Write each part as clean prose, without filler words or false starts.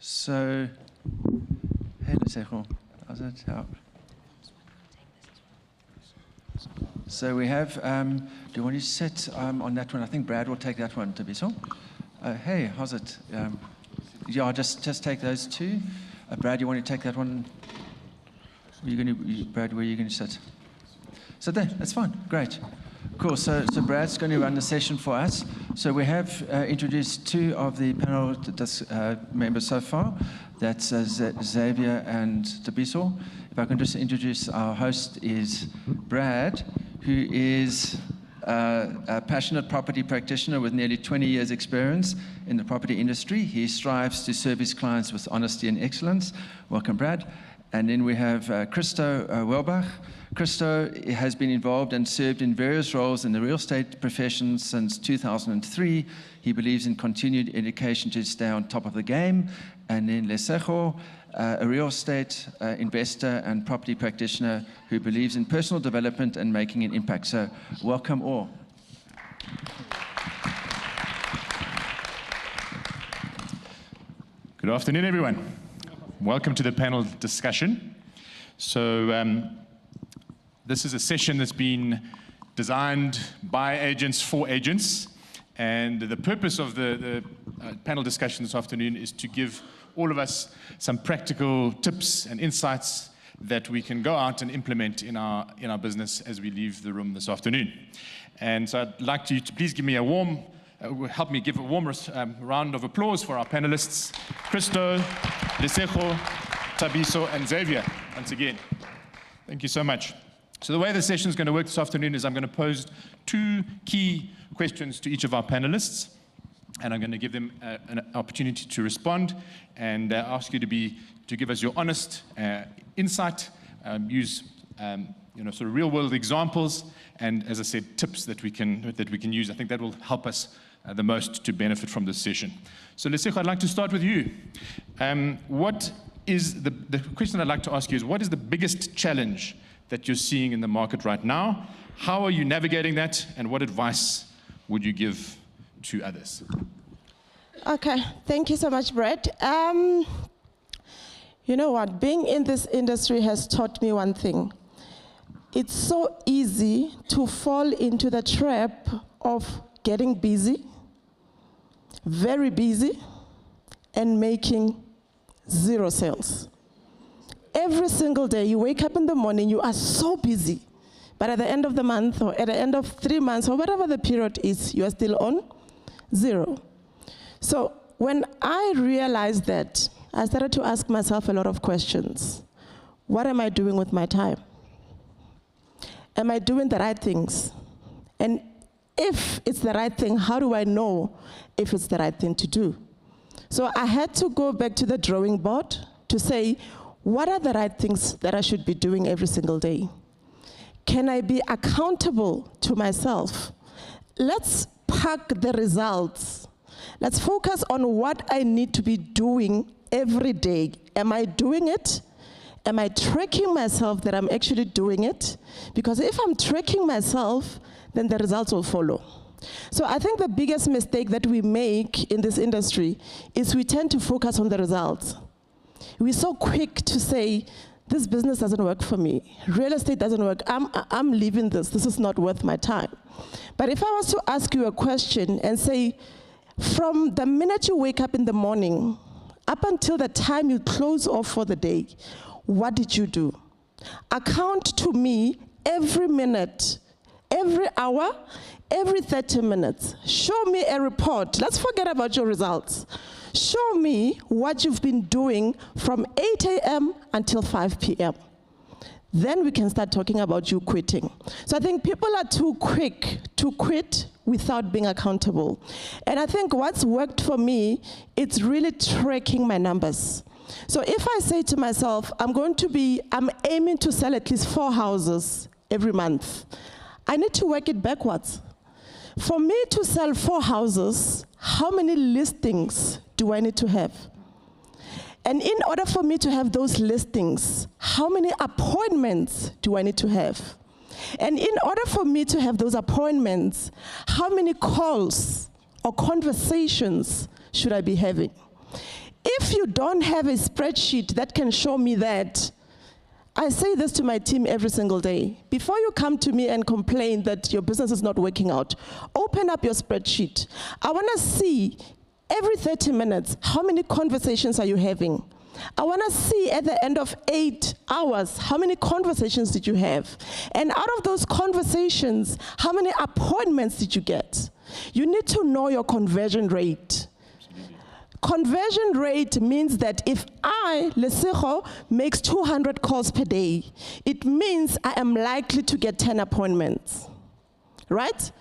So, hey, Lesego, how's it? How? So we have, do you want to sit on that one? I think Brad will take that one, Tabiso. Hey, how's it? Yeah, just take those two. Brad, you want to take that one? Brad, where are you going to sit? So there, that's fine, great. Cool, so Brad's going to run the session for us. So we have introduced two of the panel members so far. That's Xavier and Tabiso. If I can just introduce our host is Brad, who is a passionate property practitioner with nearly 20 years experience in the property industry. He strives to serve his clients with honesty and excellence. Welcome, Brad. And then we have Christo Welbach. Christo has been involved and served in various roles in the real estate profession since 2003. He believes in continued education to stay on top of the game. And then Lesego, a real estate investor and property practitioner who believes in personal development and making an impact. So welcome all. Good afternoon, everyone. Welcome to the panel discussion. So this is a session that's been designed by agents for agents. And the purpose of the panel discussion this afternoon is to give all of us some practical tips and insights that we can go out and implement in our business as we leave the room this afternoon. And so I'd like you to please give me help me give a warm round of applause for our panelists, Christo, Lesego, Tabiso, and Xavier, once again. Thank you so much. So the way the session is going to work this afternoon is I'm going to pose two key questions to each of our panelists, and I'm going to give them an opportunity to respond and ask you to give us your honest insight, use sort of real-world examples, and as I said, tips that we can use. I think that will help us the most to benefit from this session. So Lesego, I'd like to start with you. What is the question I'd like to ask you is, what is the biggest challenge that you're seeing in the market right now? How are you navigating that, and what advice would you give to others? Okay, thank you so much, Brett. You know what, being in this industry has taught me one thing. It's so easy to fall into the trap of getting busy, very busy, and making zero sales. Every single day, you wake up in the morning, you are so busy. But at the end of the month, or at the end of 3 months, or whatever the period is, you are still on zero. So when I realized that, I started to ask myself a lot of questions. What am I doing with my time? Am I doing the right things? And if it's the right thing, how do I know if it's the right thing to do? So I had to go back to the drawing board to say, what are the right things that I should be doing every single day? Can I be accountable to myself? Let's park the results. Let's focus on what I need to be doing every day. Am I doing it? Am I tracking myself that I'm actually doing it? Because if I'm tracking myself, then the results will follow. So I think the biggest mistake that we make in this industry is we tend to focus on the results. We're so quick to say, this business doesn't work for me. Real estate doesn't work. I'm leaving this. This is not worth my time. But if I was to ask you a question and say, from the minute you wake up in the morning, up until the time you close off for the day, what did you do? Account to me every minute, every hour, every 30 minutes. Show me a report. Let's forget about your results. Show me what you've been doing from 8 a.m. until 5 p.m. Then we can start talking about you quitting. So I think people are too quick to quit without being accountable. And I think what's worked for me, it's really tracking my numbers. So if I say to myself, I'm aiming to sell at least 4 houses every month, I need to work it backwards. For me to sell 4 houses, how many listings do I need to have? And in order for me to have those listings, how many appointments do I need to have? And in order for me to have those appointments, how many calls or conversations should I be having? If if you don't have a spreadsheet that can show me that, I say this to my team every single day. Before you come to me and complain that your business is not working out, open up your spreadsheet. I want to see every 30 minutes, how many conversations are you having? I want to see at the end of 8 hours, how many conversations did you have? And out of those conversations, how many appointments did you get? You need to know your conversion rate. Conversion rate means that if I, Lesego, makes 200 calls per day, it means I am likely to get 10 appointments, right?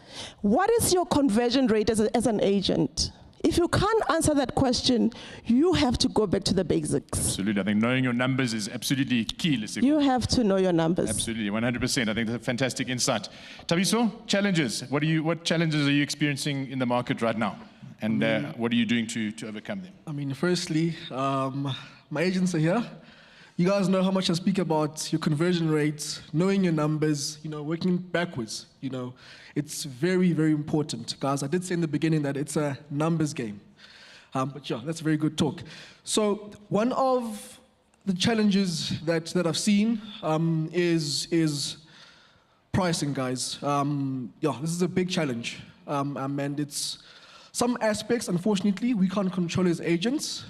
What is your conversion rate as an agent? If you can't answer that question, you have to go back to the basics. Absolutely. I think knowing your numbers is absolutely key, Lesego. You have to know your numbers. Absolutely, 100%. I think that's a fantastic insight. Thabiso, challenges. What challenges are you experiencing in the market right now? And what are you doing to overcome them? I mean, firstly, my agents are here. You guys know how much I speak about your conversion rates, knowing your numbers, working backwards. It's very, very important. Guys, I did say in the beginning that it's a numbers game. But yeah, that's a very good talk. So one of the challenges that I've seen is pricing, guys. This is a big challenge. And it's some aspects, unfortunately, we can't control as agents.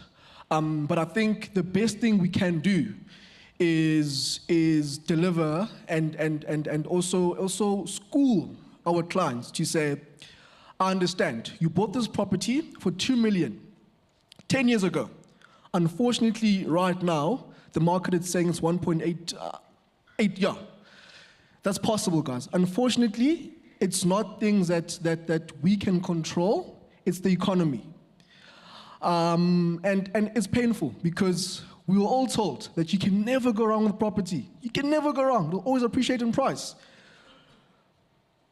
But I think the best thing we can do is deliver and also school our clients to say, I understand, you bought this property for 2 million 10 years ago. Unfortunately, right now, the market is saying it's 1.8. Yeah, that's possible, guys. Unfortunately, it's not things that we can control. It's the economy. And it's painful because we were all told that you can never go wrong with property. You can never go wrong. They'll always appreciate in price.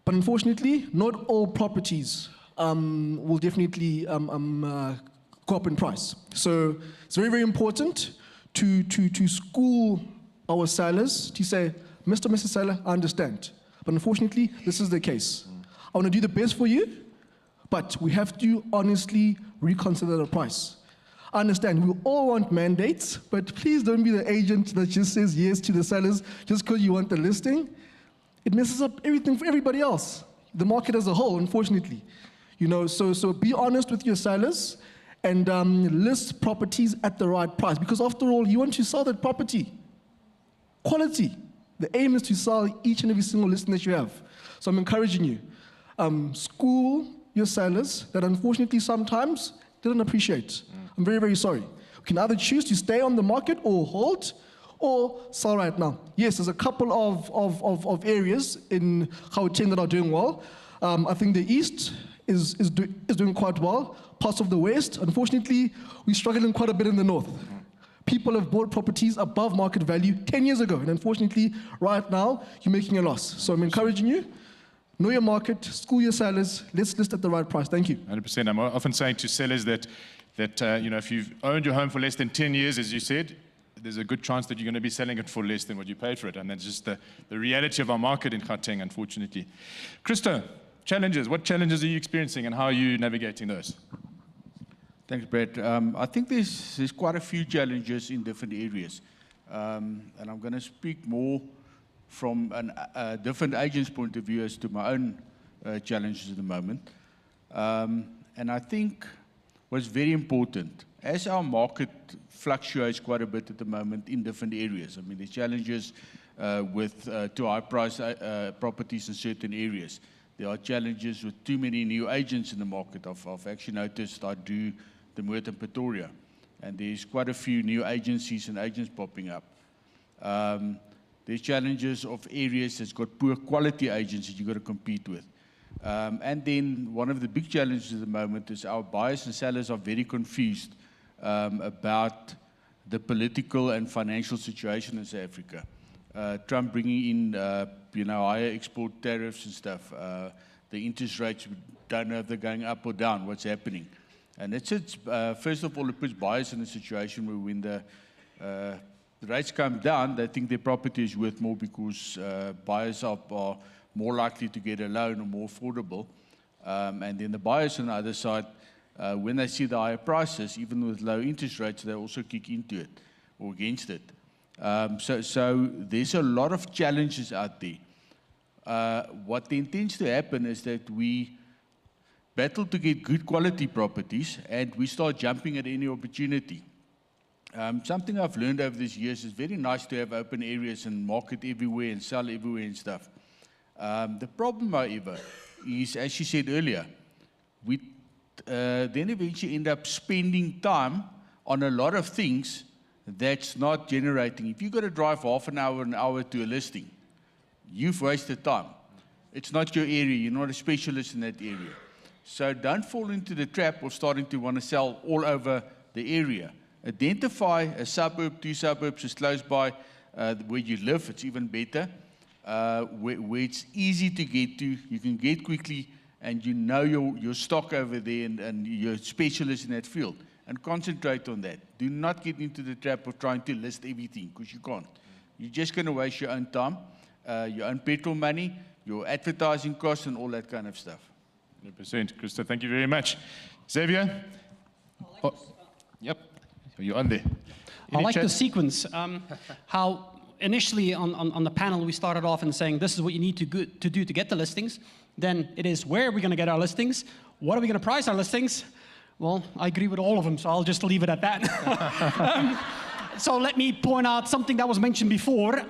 But unfortunately, not all properties will definitely go up in price. So it's very, very important to school our sellers to say, Mr. and Mrs. Seller, I understand. But unfortunately, this is the case. I want to do the best for you, but we have to honestly reconsider the price. I understand we all want mandates, but please don't be the agent that just says yes to the sellers just because you want the listing. It messes up everything for everybody else, the market as a whole, unfortunately. So be honest with your sellers and list properties at the right price, because after all, you want to sell that property. Quality. The aim is to sell each and every single listing that you have. So I'm encouraging you. School your sellers that unfortunately sometimes didn't appreciate. I'm very, very sorry. You can either choose to stay on the market or hold or sell right now. Yes, there's a couple of areas in Gauteng that are doing well. I think the East is doing quite well. Parts of the West, unfortunately, we're struggling quite a bit in the North. People have bought properties above market value 10 years ago, and unfortunately, right now, you're making a loss. So I'm encouraging you. Know your market, school your sellers, let's list at the right price. Thank you. 100%. I'm often saying to sellers that if you've owned your home for less than 10 years, as you said, there's a good chance that you're going to be selling it for less than what you paid for it. And that's just the reality of our market in Gauteng, unfortunately. Christo, challenges. What challenges are you experiencing and how are you navigating those? Thanks, Brett. I think there's quite a few challenges in different areas. And I'm going to speak more from a different agent's point of view as to my own challenges at the moment. And I think what's very important, as our market fluctuates quite a bit at the moment in different areas. I mean, there's challenges with too high price properties in certain areas. There are challenges with too many new agents in the market. I've actually noticed I do the Moord in Pretoria, and there's quite a few new agencies and agents popping up. There's challenges of areas that's got poor quality agents that you've got to compete with. And then one of the big challenges at the moment is our buyers and sellers are very confused about the political and financial situation in South Africa. Trump bringing in, higher export tariffs and stuff. The interest rates, we don't know if they're going up or down, what's happening. And first of all, it puts buyers in a situation where when the rates come down, they think their property is worth more because buyers are more likely to get a loan or more affordable. And then the buyers on the other side when they see the higher prices, even with low interest rates, they also kick into it or against it. So there's a lot of challenges out there. What intends to happen is that we battle to get good quality properties, and we start jumping at any opportunity. Something I've learned over these years is very nice to have open areas and market everywhere and sell everywhere and stuff. The problem, however, is, as she said earlier, we then eventually end up spending time on a lot of things that's not generating. If you've got to drive half an hour to a listing, you've wasted time. It's not your area. You're not a specialist in that area. So don't fall into the trap of starting to want to sell all over the area. Identify a suburb, 2 suburbs as close by where you live. It's even better. Where it's easy to get to, you can get quickly, and you know your stock over there, and you're a specialist in that field. And concentrate on that. Do not get into the trap of trying to list everything, because you can't. You're just going to waste your own time, your own petrol money, your advertising costs, and all that kind of stuff. 100%. Krista, thank you very much. Xavier? Yep, you're on there. I Any like the chat? sequence. How initially on the panel we started off and saying this is what you need to do to get the listings. Then it is where are we going to get our listings? What are we going to price our listings? Well, I agree with all of them, so I'll just leave it at that. So let me point out something that was mentioned before.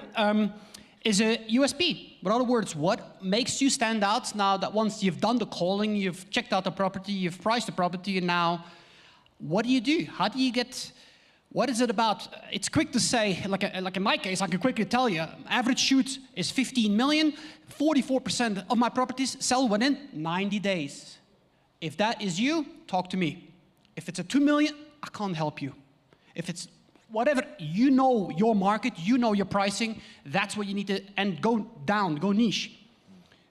Is a USP. In other words, what makes you stand out now that once you've done the calling, you've checked out the property, you've priced the property, and now what do? How do you get, what is it about? It's quick to say, like in my case, I can quickly tell you, average shoot is 15 million, 44% of my properties sell within 90 days. If that is you, talk to me. If it's a 2 million, I can't help you. If it's whatever, you know your market, you know your pricing, that's what you need to, and go down, go niche.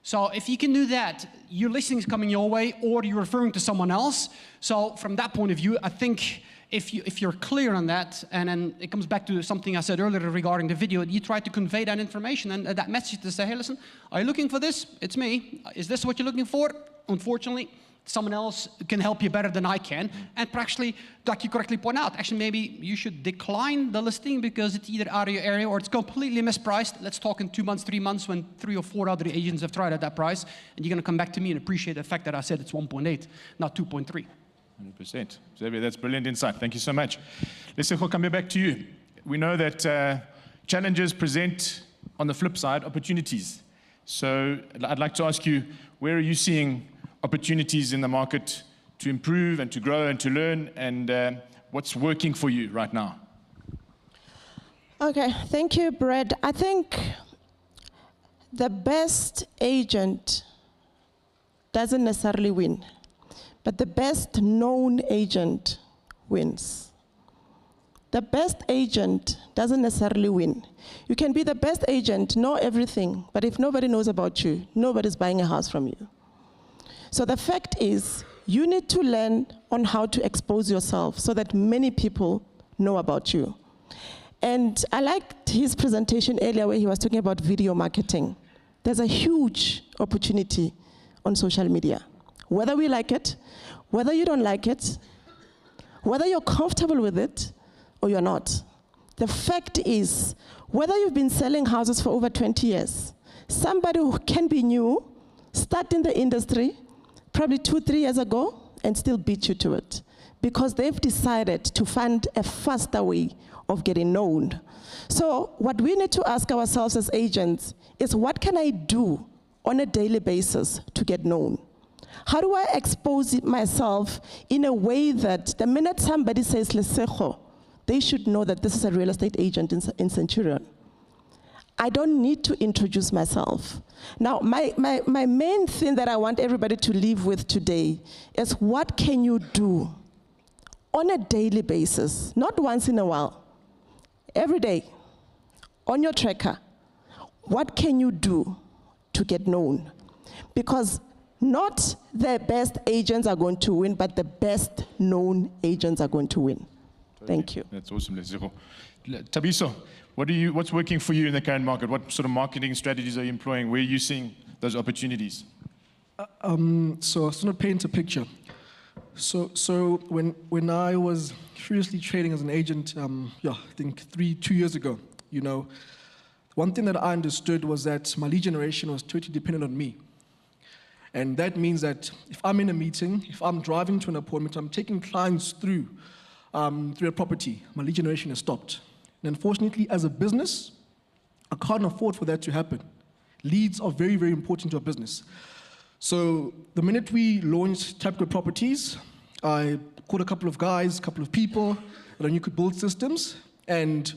So if you can do that, your listing is coming your way, or you're referring to someone else. So from that point of view, I think if you're clear on that, and then it comes back to something I said earlier regarding the video, you try to convey that information and that message to say, hey, listen, are you looking for this? It's me. Is this what you're looking for? Unfortunately, someone else can help you better than I can. And actually, like you correctly point out, actually maybe you should decline the listing because it's either out of your area or it's completely mispriced. Let's talk in 2 months, 3 months when 3 or 4 other agents have tried at that price. And you're going to come back to me and appreciate the fact that I said it's 1.8, not 2.3. 100%. Xavier, that's brilliant insight. Thank you so much. Lesego, coming back to you. We know that challenges present, on the flip side, opportunities. So I'd like to ask you, where are you seeing opportunities in the market to improve and to grow and to learn, and what's working for you right now? Okay, thank you, Brad. I think the best agent doesn't necessarily win, but the best known agent wins. The best agent doesn't necessarily win. You can be the best agent, know everything, but if nobody knows about you, nobody's buying a house from you. So the fact is, you need to learn on how to expose yourself so that many people know about you. And I liked his presentation earlier where he was talking about video marketing. There's a huge opportunity on social media. Whether we like it, whether you don't like it, whether you're comfortable with it or you're not. The fact is, whether you've been selling houses for over 20 years, somebody who can be new, start in the industry, probably 2-3 years ago, and still beat you to it. Because they've decided to find a faster way of getting known. So what we need to ask ourselves as agents is, what can I do on a daily basis to get known? How do I expose myself in a way that the minute somebody says Lesego, they should know that this is a real estate agent in Centurion? I don't need to introduce myself. Now, my main thing that I want everybody to leave with today is, what can you do on a daily basis, not once in a while, every day, on your tracker? What can you do to get known? Because not the best agents are going to win, but the best known agents are going to win. Thank you. That's awesome, Lesego. Thabiso, what's working for you in the current market? What sort of marketing strategies are you employing? Where are you seeing those opportunities? So I just want to paint a picture. So when I was furiously trading as an agent, I think 2 years ago, one thing that I understood was that my lead generation was totally dependent on me. And that means that if I'm in a meeting, if I'm driving to an appointment, I'm taking clients through a property, my lead generation has stopped. And unfortunately, as a business, I can't afford for that to happen. Leads are very, very important to a business. So the minute we launched Tapco Properties, I called a couple of guys, a couple of people that I knew could build systems. And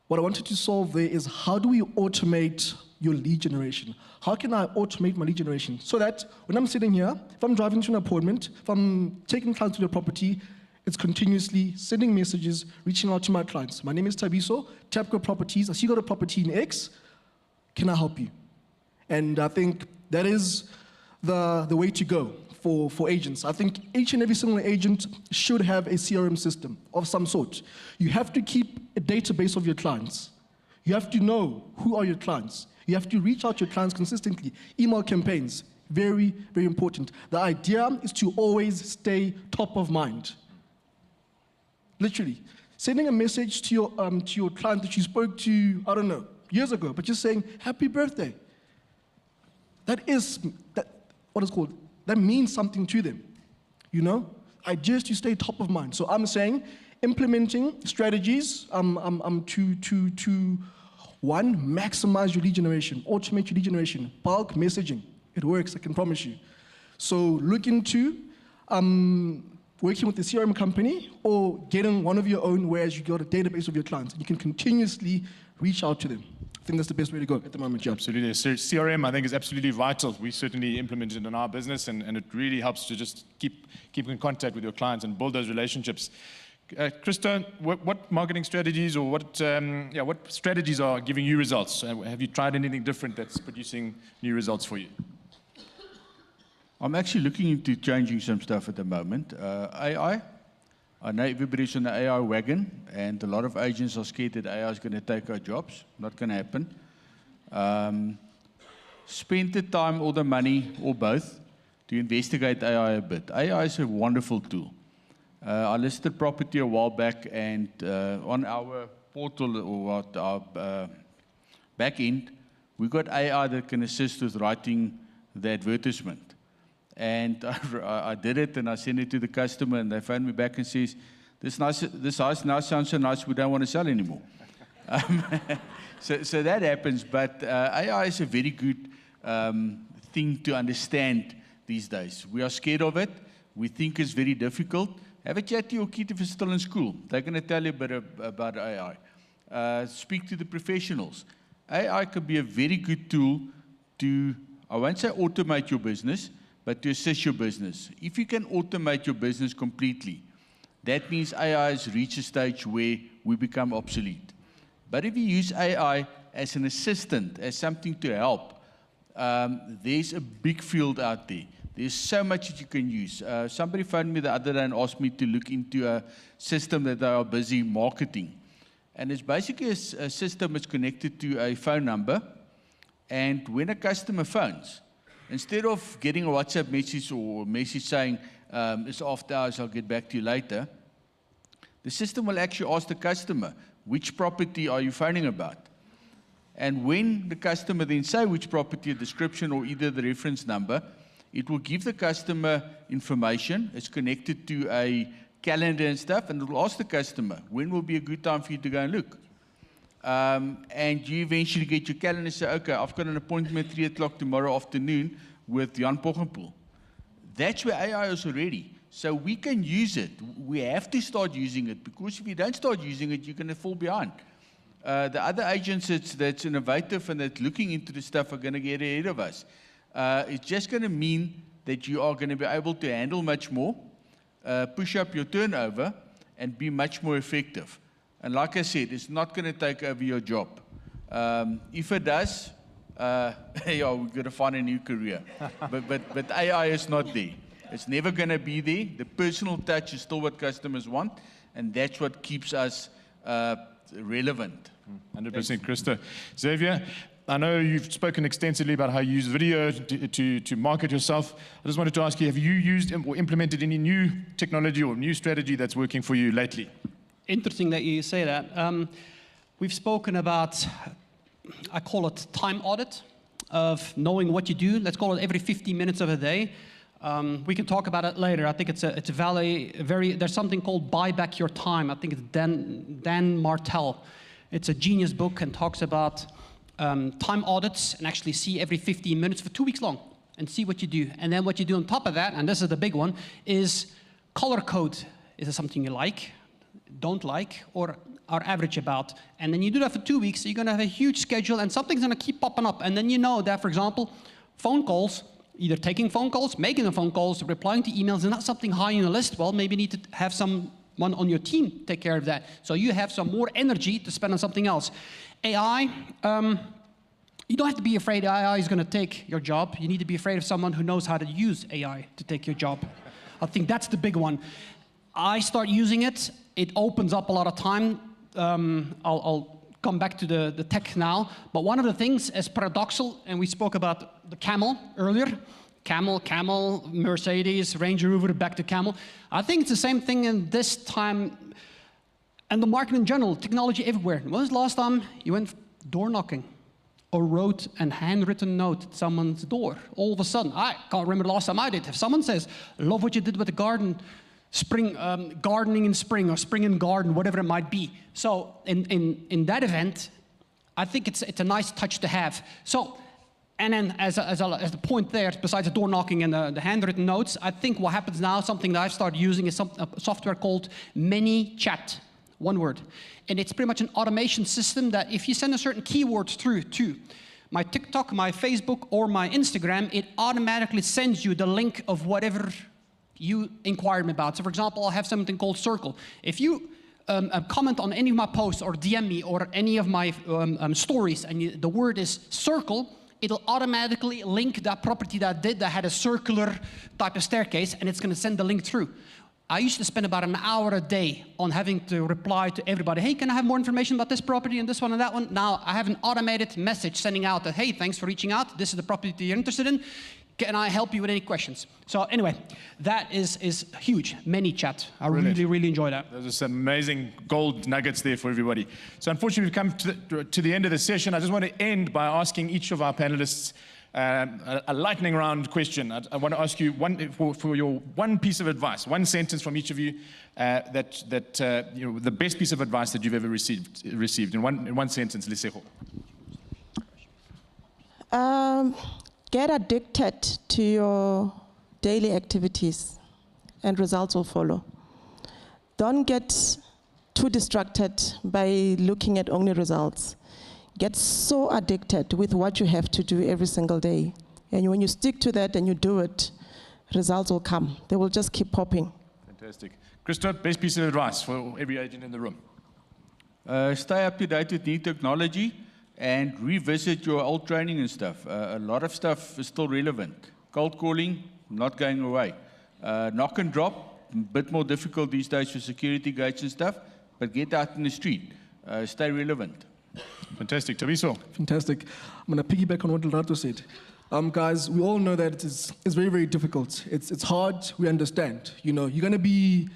what I wanted to solve there is, how do we automate your lead generation? How can I automate my lead generation so that when I'm sitting here, if I'm driving to an appointment, if I'm taking clients to the property, it's continuously sending messages, reaching out to my clients. My name is Tabiso, Tapco Properties. I see you got a property in X. Can I help you? And I think that is the way to go for agents. I think each and every single agent should have a CRM system of some sort. You have to keep a database of your clients. You have to know who are your clients. You have to reach out to your clients consistently. Email campaigns, very, very important. The idea is to always stay top of mind. Literally, sending a message to your client that you spoke to, I don't know, years ago, but just saying, happy birthday. That means something to them, Ideas to stay top of mind. So I'm saying, implementing strategies to one, maximize your lead generation, automate your lead generation, bulk messaging. It works, I can promise you. So look into working with the CRM company or getting one of your own, whereas you got a database of your clients. You can continuously reach out to them. I think that's the best way to go at the moment, yeah. Absolutely. CRM, I think, is absolutely vital. We certainly implement it in our business, and it really helps to just keep in contact with your clients and build those relationships. Krista, what marketing strategies or what strategies are giving you results? Have you tried anything different that's producing new results for you? I'm actually looking into changing some stuff at the moment. AI. I know everybody's on the AI wagon, and a lot of agents are scared that AI is going to take our jobs. Not going to happen. Spend the time or the money, or both, to investigate AI a bit. AI is a wonderful tool. I listed property a while back, and on our portal or our back end, we got AI that can assist with writing the advertisement. And I did it, and I sent it to the customer, and they phoned me back and says, this house now sounds so nice, we don't want to sell anymore. So that happens, but AI is a very good thing to understand these days. We are scared of it. We think it's very difficult. Have a chat to your kid if it's still in school. They're going to tell you a bit about AI. Speak to the professionals. AI could be a very good tool to, I won't say automate your business, but to assist your business. If you can automate your business completely, that means AI has reached a stage where we become obsolete. But if you use AI as an assistant, as something to help, there's a big field out there. There's so much that you can use. Somebody phoned me the other day and asked me to look into a system that they are busy marketing. And it's basically a system that's connected to a phone number. And when a customer phones, instead of getting a WhatsApp message or a message saying, it's after hours, I'll get back to you later, the system will actually ask the customer, which property are you phoning about? And when the customer then say which property, a description, or either the reference number, it will give the customer information. It's connected to a calendar and stuff, and it will ask the customer, when will be a good time for you to go and look? And you eventually get your calendar and say, okay, I've got an appointment at 3 o'clock tomorrow afternoon with Jan Poggenpoel. That's where AI is already. So we can use it. We have to start using it, because if you don't start using it, you're going to fall behind. The other agents that's innovative and that's looking into the stuff are going to get ahead of us. It's just going to mean that you are going to be able to handle much more, push up your turnover, and be much more effective. And like I said, it's not going to take over your job. If it does, we're going to find a new career. But AI is not there. It's never going to be there. The personal touch is still what customers want, and that's what keeps us relevant. 100%, Krista. Xavier, I know you've spoken extensively about how you use video to market yourself. I just wanted to ask you, have you used or implemented any new technology or new strategy that's working for you lately? Interesting that you say that. We've spoken about, I call it time audit, of knowing what you do. Let's call it every 15 minutes of a day. We can talk about it later. I think it's a very, there's something called Buy Back Your Time. I think it's Dan Martell. It's a genius book and talks about time audits and actually see every 15 minutes for 2 weeks long and see what you do. And then what you do on top of that, and this is the big one, is color code. Is it something you like, don't like, or are average about? And then you do that for 2 weeks, so you're gonna have a huge schedule and something's gonna keep popping up. And then you know that, for example, phone calls, either taking phone calls, making the phone calls, replying to emails is not something high on the list. Well, maybe you need to have someone on your team take care of that. So you have some more energy to spend on something else. AI, you don't have to be afraid AI is going to take your job. You need to be afraid of someone who knows how to use AI to take your job. I think that's the big one. I start using it. It opens up a lot of time. I'll come back to the tech now. But one of the things is paradoxical, and we spoke about the camel earlier. Camel, Mercedes, Range Rover, back to camel. I think it's the same thing in this time, and the market in general, technology everywhere. When was the last time you went door knocking or wrote a handwritten note at someone's door? All of a sudden, I can't remember the last time I did. If someone says, love what you did with the garden, gardening in spring, or spring in garden, whatever it might be. So in that event, I think it's a nice touch to have. So, and then as the point there, besides the door knocking and the handwritten notes, I think what happens now, something that I've started using is a software called ManyChat, one word. And it's pretty much an automation system that if you send a certain keyword through to my TikTok, my Facebook, or my Instagram, it automatically sends you the link of whatever you inquired me about. So for example, I'll have something called Circle. If you comment on any of my posts or DM me or any of my stories and the word is circle, it'll automatically link that property that I did that had a circular type of staircase, and it's going to send the link through. I used to spend about an hour a day on having to reply to everybody. Hey, can I have more information about this property and this one and that one? Now I have an automated message sending out that, hey, thanks for reaching out. This is the property you're interested in. Can I help you with any questions? So anyway, that is huge. ManyChat. I really, really enjoy that. Those are some amazing gold nuggets there for everybody. So unfortunately, we've come to the end of the session. I just want to end by asking each of our panelists a lightning round question. I want to ask you for your one piece of advice, one sentence from each of you that you know, the best piece of advice that you've ever received in one sentence, Lesego. Get addicted to your daily activities and results will follow. Don't get too distracted by looking at only results. Get so addicted with what you have to do every single day. And when you stick to that and you do it, results will come. They will just keep popping. Fantastic. Christoph, best piece of advice for every agent in the room. Stay up to date with new technology and revisit your old training and stuff. A lot of stuff is still relevant. Cold calling, not going away. Knock and drop, a bit more difficult these days for security gates and stuff, but get out in the street. Stay relevant. Fantastic. Tabiso. Fantastic. I'm going to piggyback on what Lerato said. Guys, we all know that it's very, very difficult. It's hard, we understand. You know, you're going to be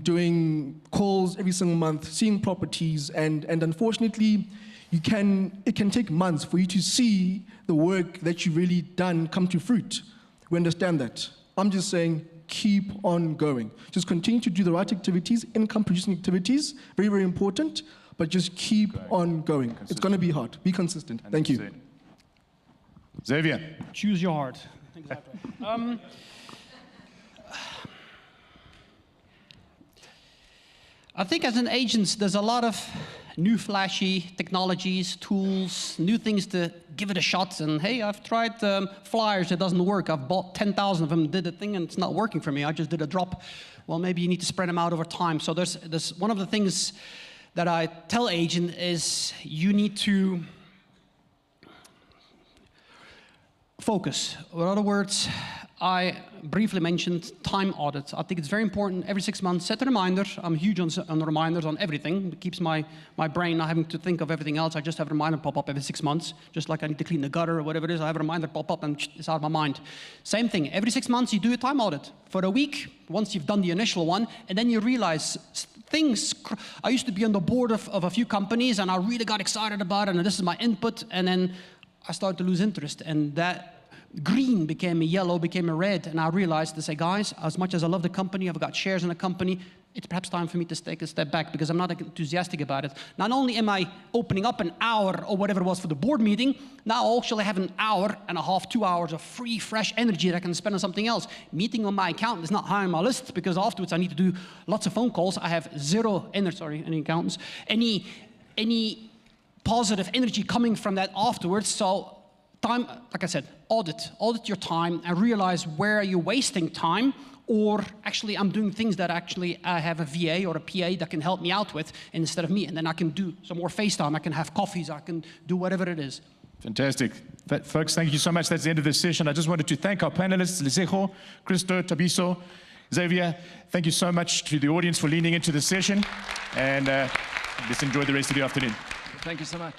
doing calls every single month, seeing properties, and unfortunately, it can take months for you to see the work that you've really done come to fruit. We understand that. I'm just saying, keep on going. Just continue to do the right activities, income-producing activities, very, very important, but just keep on going. It's going to be hard. Be consistent. Thank you. Xavier. Choose your heart. Exactly. I think as an agent, there's a lot of new flashy technologies, tools, new things to give it a shot. And hey, I've tried flyers, it doesn't work. I've bought 10,000 of them, did a thing, and it's not working for me. I just did a drop. Well, maybe you need to spread them out over time. So there's one of the things that I tell agents is you need to focus. In other words, I briefly mentioned time audits. I think it's very important every 6 months, set a reminder. I'm huge on the reminders on everything. It keeps my brain not having to think of everything else. I just have a reminder pop up every 6 months, just like I need to clean the gutter or whatever it is. I have a reminder pop up and it's out of my mind. Same thing, every 6 months you do a time audit for a week, once you've done the initial one, and then you realize things. I used to be on the board of a few companies and I really got excited about it and this is my input, and then I started to lose interest, and that green became a yellow, became a red, and I realized to say, guys, as much as I love the company, I've got shares in the company, it's perhaps time for me to take a step back because I'm not enthusiastic about it. Not only am I opening up an hour or whatever it was for the board meeting, now I actually have an hour and a half, 2 hours of free, fresh energy that I can spend on something else. Meeting on my accountant is not high on my list because afterwards I need to do lots of phone calls. I have any accountants, any positive energy coming from that afterwards. So time, like I said, audit your time and realize where are you wasting time, or actually I'm doing things that actually I have a VA or a PA that can help me out with instead of me, and then I can do some more FaceTime, I can have coffees, I can do whatever it is. Fantastic. Folks, thank you so much. That's the end of this session. I just wanted to thank our panelists, Lesego, Christo, Tabiso, Xavier. Thank you so much to the audience for leaning into this session, and let's enjoy the rest of the afternoon. Thank you so much.